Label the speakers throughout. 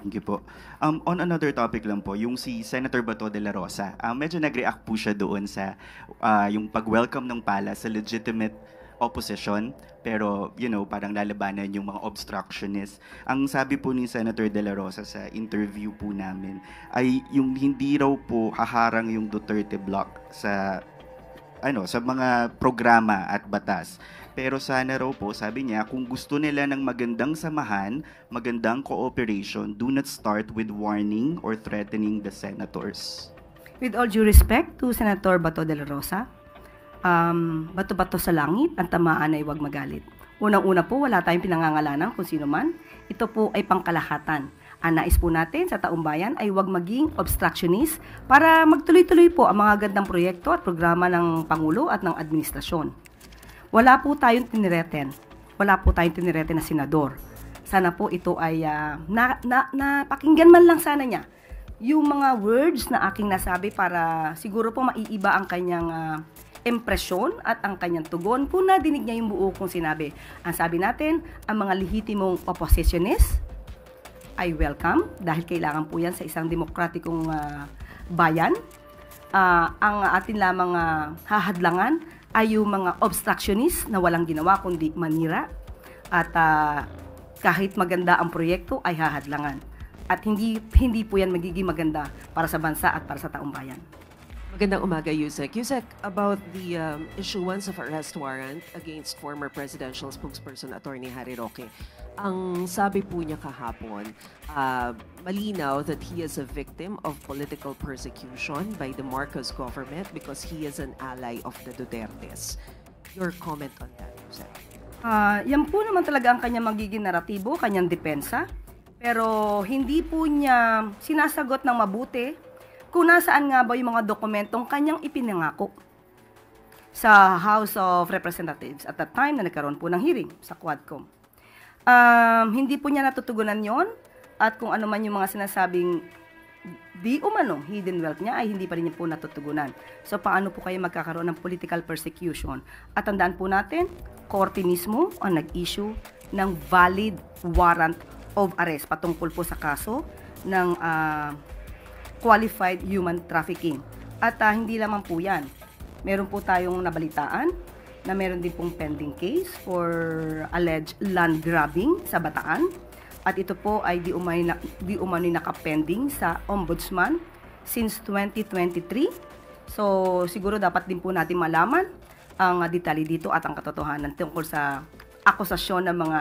Speaker 1: Thank you po. On another topic lang po, yung si Senator Bato de la Rosa, medyo nag-react po siya doon sa yung pag-welcome ng pala sa legitimate opposition, pero parang lalabanan yung mga obstructionists. Ang sabi po ni Senator de la Rosa sa interview po namin ay yung hindi raw po haharang yung Duterte Block sa sa mga programa at batas. Pero sana raw po, sabi niya, kung gusto nila ng magandang samahan, magandang cooperation, do not start with warning or threatening the senators.
Speaker 2: With all due respect to Senator Bato de la Rosa, bato-bato sa langit, ang tamaan ay huwag magalit. Unang-una po, wala tayong pinangangalanan kung sino man. Ito po ay pangkalahatan. Ang nais po natin sa taong bayan ay huwag maging obstructionist para magtuloy-tuloy po ang mga gandang proyekto at programa ng Pangulo at ng administrasyon. Wala po tayong tinireten. Wala po tayong tinireten na senador. Sana po ito ay napakinggan man lang sana niya yung mga words na aking nasabi para siguro po maiiba ang kanyang impresyon at ang kanyang tugon kung nadinig niya yung buo kong sinabi. Ang sabi natin, ang mga lehitimong oppositionist ay welcome dahil kailangan po yan sa isang demokratikong bayan. Ang atin lamang hahadlangan ay yung mga obstructionist na walang ginawa kundi manira at kahit maganda ang proyekto ay hahadlangan. At hindi po yan magiging maganda para sa bansa at para sa taong bayan.
Speaker 3: Magandang umaga, Yusek. Yusek, about the issuance of arrest warrant against former presidential spokesperson Attorney Harry Roque. Ang sabi po niya kahapon, malinaw that he is a victim of political persecution by the Marcos government because he is an ally of the Dutertes. Your comment on that, Yusek?
Speaker 2: Yan po naman talaga ang kanyang magiging naratibo, kanyang depensa. Pero hindi po niya sinasagot ng mabuti kung nasaan nga ba yung mga dokumentong kanyang ipinangako sa House of Representatives at that time na nagkaroon po ng hearing sa Quadcom. Hindi po niya natutugunan yon at kung ano man yung mga sinasabing di umano hidden wealth niya ay hindi pa rin niya po natutugunan. So paano po kayo magkakaroon ng political persecution? At tandaan po natin, korte mismo ang nag-issue ng valid warrant of arrest patungkol po sa kaso ng qualified human trafficking. At hindi lamang po yan. Meron po tayong nabalitaan na meron din pong pending case for alleged land grabbing sa Bataan. At ito po ay di umano'y nakapending sa Ombudsman since 2023. So siguro dapat din po natin malaman ang detalye dito at ang katotohanan tungkol sa akusasyon ng mga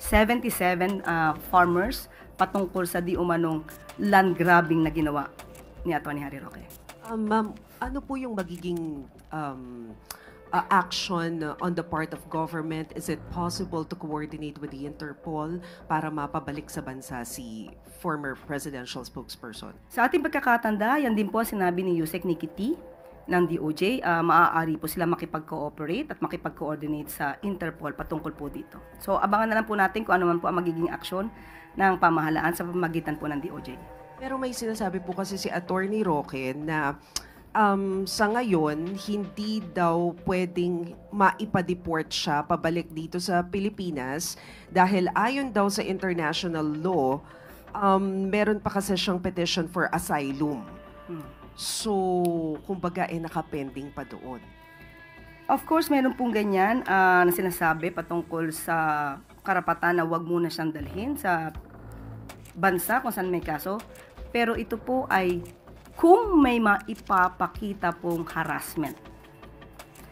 Speaker 2: 77 farmers patungkol sa di umanong land grabbing na ginawa ni Atty. Harry Roque.
Speaker 3: Ma'am, ano po yung magiging action on the part of government? Is it possible to coordinate with the Interpol para mapabalik sa bansa si former presidential spokesperson?
Speaker 2: Sa ating pagkakatanda, yan din po sinabi ni Yusek Nikki T. ng DOJ, maaari po sila makipag-cooperate at makipag-coordinate sa Interpol patungkol po dito. So abangan na lang po natin kung ano man po ang magiging aksyon ng pamahalaan sa pamamagitan po ng DOJ.
Speaker 3: Pero may sinasabi po kasi si Attorney Roque na sa ngayon, hindi daw pwedeng maipa-deport siya pabalik dito sa Pilipinas dahil ayon daw sa international law, meron pa kasi siyang petition for asylum. So, kumbaga, nakapending pa doon.
Speaker 2: Of course, meron pong ganyan na sinasabi patungkol sa karapatan na wag muna siyang dalhin sa bansa kung saan may kaso. Pero ito po ay kung may maipapakita pong harassment.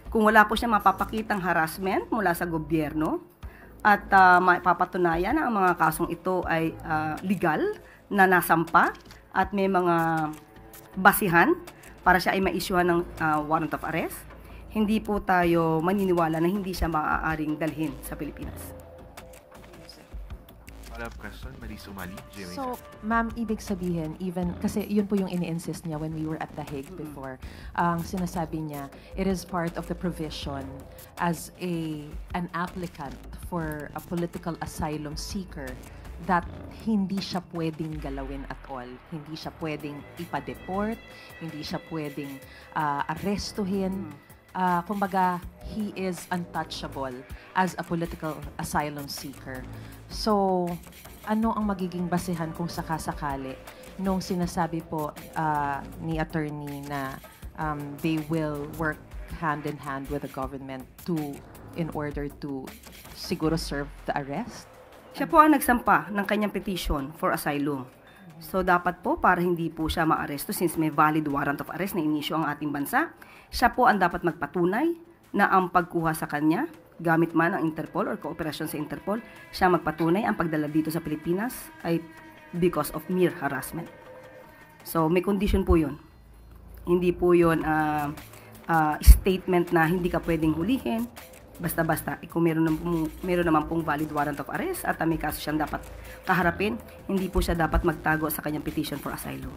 Speaker 2: Kung wala po siya mapapakitang harassment mula sa gobyerno at mapapatunayan na ang mga kasong ito ay legal na nasampa at may mga basihan para siya ay ma-issuehan ng warrant of arrest, hindi po tayo maniniwala na hindi siya maaaring dalhin sa Pilipinas.
Speaker 4: Follow-up question, Maris Umali, GMA.
Speaker 5: So, ma'am, ibig sabihin, even, kasi yun po yung ini-insist niya when we were at The Hague before, ang sinasabi niya, it is part of the provision as an applicant for a political asylum seeker that hindi siya pwedeng galawin at all. Hindi siya pwedeng ipa-deport, hindi siya pwedeng arrestuhin. Kumbaga, he is untouchable as a political asylum seeker. So, ano ang magiging basehan kung sakasakali nung sinasabi po ni attorney na they will work hand in hand with the government in order to siguro serve the arrest?
Speaker 2: Siya po ang nagsampa ng kanyang petition for asylum. So dapat po para hindi po siya maaresto since may valid warrant of arrest na inisyu ang ating bansa, siya po ang dapat magpatunay na ang pagkuha sa kanya gamit man ang Interpol or kooperasyon sa Interpol, siya magpatunay ang pagdala dito sa Pilipinas ay because of mere harassment. So may condition po yun. Hindi po yun statement na hindi ka pwedeng hulihin, basta-basta. Kung meron naman pong valid warrant of arrest at may kaso siyang dapat kaharapin, hindi po siya dapat magtago sa kanyang petition for asylum.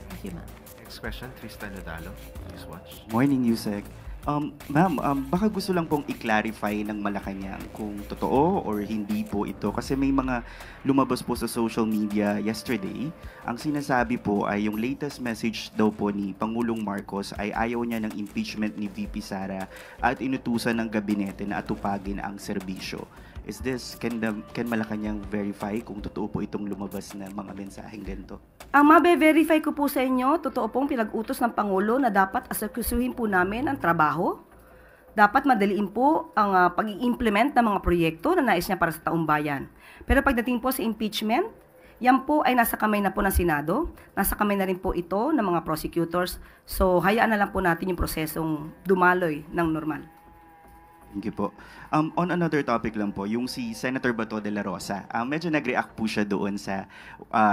Speaker 5: Thank you, ma'am.
Speaker 4: Next question, Tristan Nadalo. Please watch.
Speaker 1: Morning, Yusek. Ma'am, baka gusto lang pong i-clarify ng Malacanang kung totoo or hindi po ito. Kasi may mga lumabas po sa social media yesterday. Ang sinasabi po ay yung latest message daw po ni Pangulong Marcos ay ayaw niya ng impeachment ni VP Sara at inutusan ng gabinete na atupagin ang serbisyo. Is this, can Malacanang verify kung totoo po itong lumabas na mga mensaheng ganito?
Speaker 2: Ang mabe-verify ko po sa inyo, totoo pong pinag-utos ng Pangulo na dapat asakusuhin po namin ang trabaho. Dapat madaliin po ang pag-i-implement ng mga proyekto na nais niya para sa taong bayan. Pero pagdating po sa impeachment, yan po ay nasa kamay na po ng Senado, nasa kamay na rin po ito ng mga prosecutors. So hayaan na lang po natin yung prosesong dumaloy ng normal.
Speaker 1: Thank you po. On another topic lang po, yung si Senator Bato de la Rosa, medyo nag-react po siya doon sa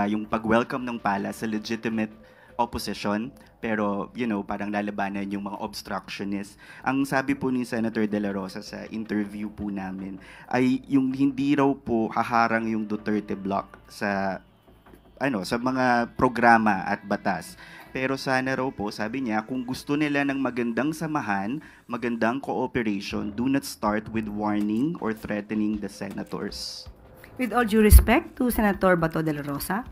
Speaker 1: yung pag-welcome ng pala sa legitimate opposition, pero parang lalabanan yung mga obstructionists. Ang sabi po ni Senator de la Rosa sa interview po namin ay yung hindi raw po haharang yung Duterte block sa mga programa at batas. Pero sana raw po, sabi niya, kung gusto nila ng magandang samahan, magandang cooperation, do not start with warning or threatening the senators.
Speaker 2: With all due respect to Senator Bato de la Rosa,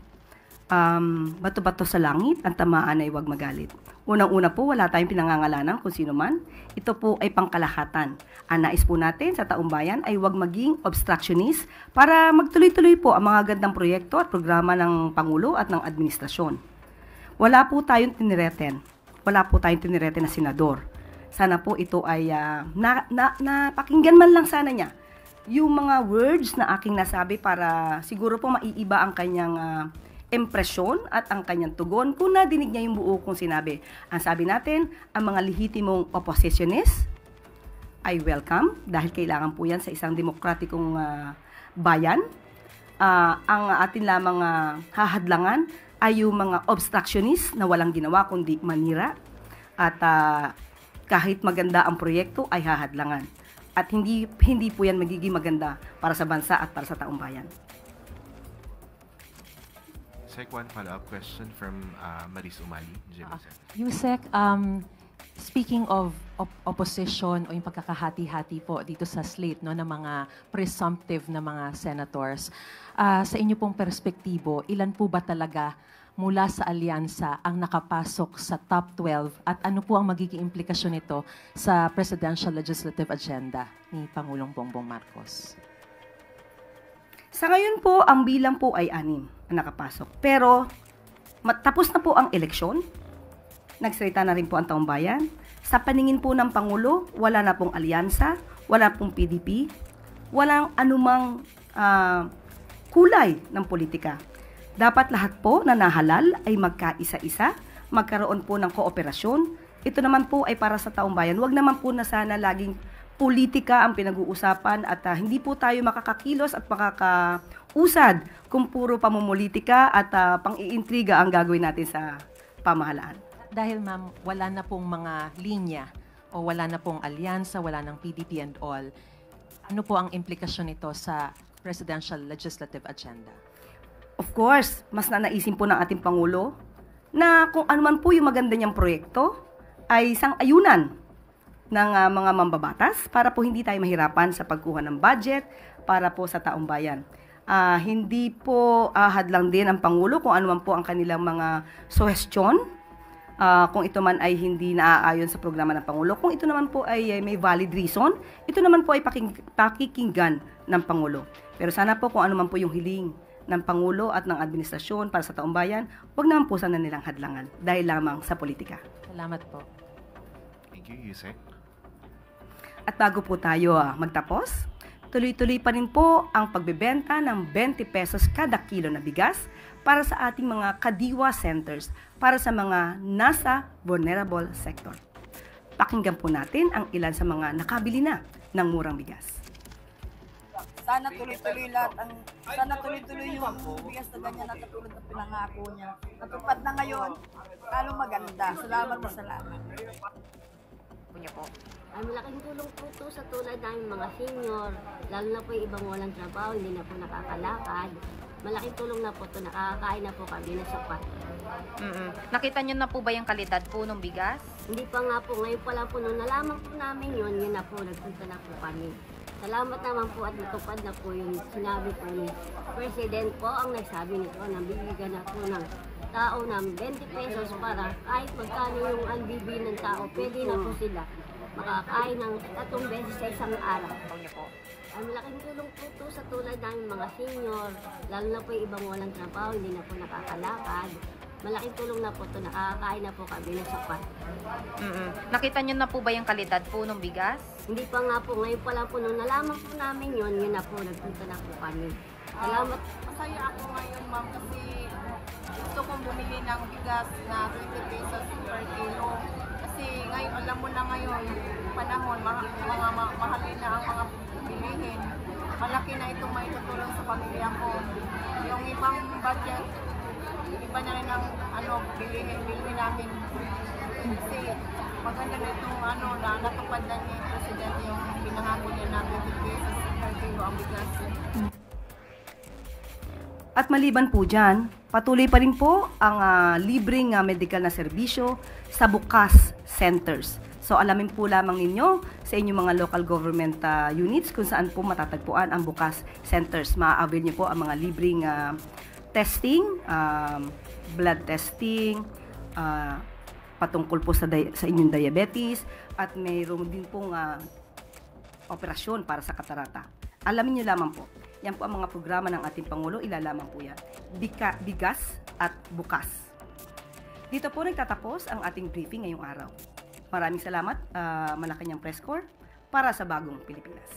Speaker 2: bato-bato sa langit, ang tamaan ay huwag magalit. Unang-una po, wala tayong pinangangalanan kung sino man. Ito po ay pangkalahatan. Ang nais po natin sa taong bayan ay huwag maging obstructionist para magtuloy-tuloy po ang mga gandang proyekto at programa ng Pangulo at ng administrasyon. Wala po tayong tinireten. Wala po tayong tinireten na senador. Sana po ito ay napakinggan man lang sana niya yung mga words na aking nasabi para siguro po maiiba ang kanyang impresyon at ang kanyang tugon kung nadinig niya yung buo kong sinabi. Ang sabi natin, ang mga lehitimong oppositionist ay welcome dahil kailangan po yan sa isang demokratikong bayan. Ang atin lamang hahadlangan ay yung mga obstructionist na walang ginawa kundi manira at kahit maganda ang proyekto ay hahadlangan. At hindi po yan magiging maganda para sa bansa at para sa taong bayan.
Speaker 4: One follow-up question from Maris Umali, GMA.
Speaker 5: Yusek, speaking of opposition o yung pagkakahati-hati po dito sa slate ng mga presumptive na mga senators, sa inyo pong perspektibo, ilan po ba talaga mula sa alyansa ang nakapasok sa top 12 at ano po ang magiging implikasyon nito sa presidential legislative agenda ni Pangulong Bongbong Marcos?
Speaker 2: Sa ngayon po, ang bilang po ay 6 ang nakapasok. Pero tapos na po ang eleksyon, nagsalita na rin po ang taong bayan. Sa paningin po ng Pangulo, wala na pong alyansa, wala pong PDP, walang anumang kulay ng politika. Dapat lahat po na nahalal ay magkaisa-isa, magkaroon po ng kooperasyon. Ito naman po ay para sa taong bayan. Huwag naman po na sana laging politika ang pinag-uusapan at hindi po tayo makakakilos at makakausad kung puro pamumulitika at pang-iintriga ang gagawin natin sa pamahalaan.
Speaker 5: Dahil ma'am, wala na pong mga linya o wala na pong alyansa, wala ng PDP and all, ano po ang implikasyon nito sa presidential legislative agenda?
Speaker 2: Of course, mas nanaisin po ng ating Pangulo na kung ano man po yung maganda niyang proyekto ay sang-ayunan ng mga mambabatas para po hindi tayo mahirapan sa pagkuha ng budget para po sa taong bayan. Hindi po hadlang din ang Pangulo kung ano man po ang kanilang mga suhestyon, kung ito man ay hindi naaayon sa programa ng Pangulo. Kung ito naman po ay may valid reason, ito naman po ay pakikinggan ng Pangulo. Pero sana po kung ano man po yung hiling ng Pangulo at ng administrasyon para sa taong bayan, huwag naman po sana nilang hadlangan dahil lamang sa politika.
Speaker 5: Salamat po.
Speaker 4: Thank you, Yusek.
Speaker 2: At bago po tayo magtapos, tuloy-tuloy pa rin po ang pagbebenta ng 20 pesos kada kilo na bigas para sa ating mga kadiwa centers para sa mga nasa vulnerable sector. Pakinggan po natin ang ilan sa mga nakabili na ng murang bigas.
Speaker 6: Sana tuloy-tuloy yung bigas na ganyan na katulad ng pinangako niya. Natupad na ngayon, lalo maganda. Salamat na salamat.
Speaker 7: Ay, malaking tulong po ito sa tulad namin mga senior, lalo na po yung ibang walang trabaho, hindi na po nakakalakad. Malaking tulong na po ito, nakakakain na po kami na sapat.
Speaker 8: Nakita niyo na po ba yung kalidad po ng bigas?
Speaker 7: Hindi pa nga po, ngayon pa lang po, nung nalaman po namin yun na po, nagpunta na po kami. Salamat naman po at natupad na po yung sinabi po ni President po ang nagsabi nito, nabibigyan na po ng tao ng 20 pesos para kahit magkano yung unbibi ng tao, pwede na po sila makakain ng 3 beses sa isang araw. Ay, malaking tulong po ito sa tulad namin mga senior, lalo na po yung ibang walang trabaho, hindi na po nakakalakad. Malaking tulong na po ito, nakakakain na po kami ng sapat.
Speaker 8: Nakita niyo na po ba yung kalidad po ng bigas?
Speaker 7: Hindi pa nga po, ngayon pa lang po, nung nalaman po namin yun na po, nagpunta na po kami. Salamat.
Speaker 6: Masaya ako ngayon, ma'am, kasi gusto kong bumili ng bigas na 20 pesos per kilo. Kasi ngayon, alam mo na ngayon, panahon, mahalin na ang mga bilihin. Malaki na itong may tutulong sa pamilya ko. Yung ibang budget, iba na rin ang bilihin namin. Kasi maganda na itong na natupad na ni Presidente yung pinangako niya na 20 pesos per kilo ang bigas.
Speaker 2: At maliban po dyan, patuloy pa rin po ang libreng medical na serbisyo sa bukas centers. So alamin po lamang ninyo sa inyong mga local government units kung saan po matatagpuan ang bukas centers. Ma-avail nyo po ang mga libreng testing, blood testing, patungkol po sa inyong diabetes, at mayroon din pong operasyon para sa katarata. Alamin nyo lamang po. Yan po ang mga programa ng ating Pangulo, ilalaman po yan. Bigas at bukas. Dito po nagtatapos ang ating briefing ngayong araw. Maraming salamat, Malacanang Press Corps, para sa bagong Pilipinas.